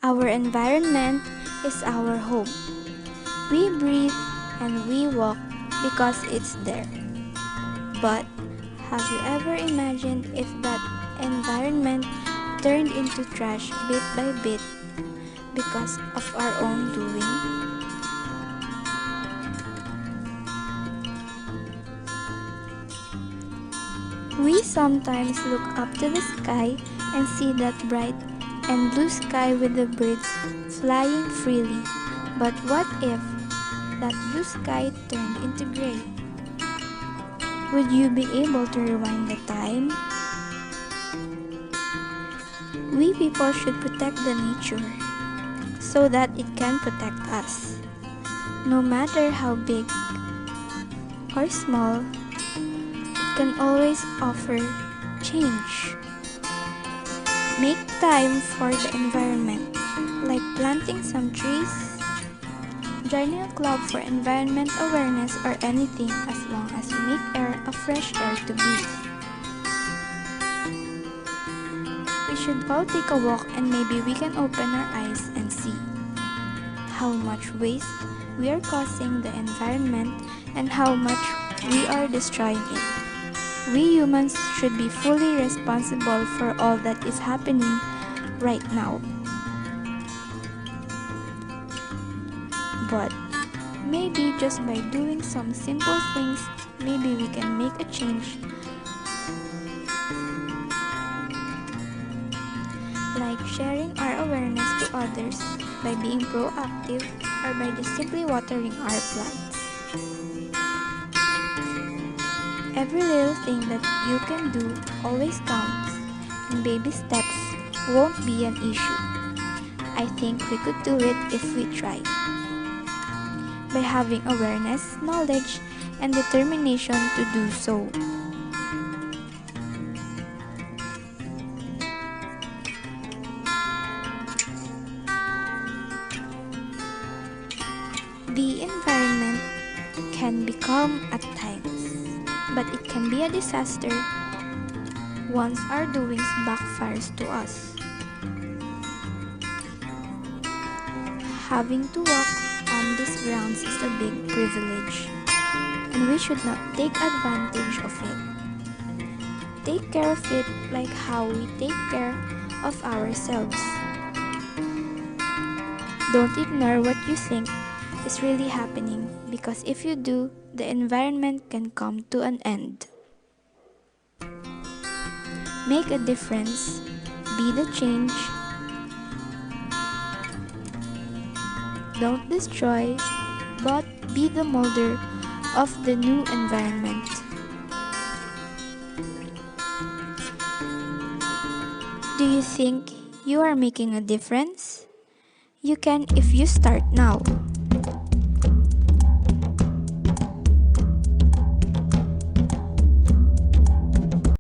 Our environment is our home. We breathe and we walk because it's there. But have you ever imagined if that environment turned into trash bit by bit because of our own doing? We sometimes look up to the sky and see that bright and blue sky with the birds flying freely. But what if that blue sky turned into gray? Would you be able to rewind the time? We people should protect the nature so that it can protect us. No matter how big or small, it can always offer change. Make time for the environment, like planting some trees, joining a club for environment awareness, or anything as long as you make air a fresh air to breathe. We should all take a walk and maybe we can open our eyes and see how much waste we are causing the environment and how much we are destroying it. We humans should be fully responsible for all that is happening right now. But maybe just by doing some simple things, maybe we can make a change. Like sharing our awareness to others by being proactive or by just simply watering our plants. Every little thing that you can do always counts, and baby steps won't be an issue. I think we could do it if we tried. By having awareness, knowledge, and determination to do so. The environment can be calm at times, but it can be a disaster once our doings backfires to us. Having to walk on these grounds is a big privilege, and we should not take advantage of it. Take care of it like how we take care of ourselves. Don't ignore what you think is really happening, because if you do, the environment can come to an end. Make a difference. Be the change. Don't destroy, but be the molder of the new environment. Do you think you are making a difference? You can if you start now.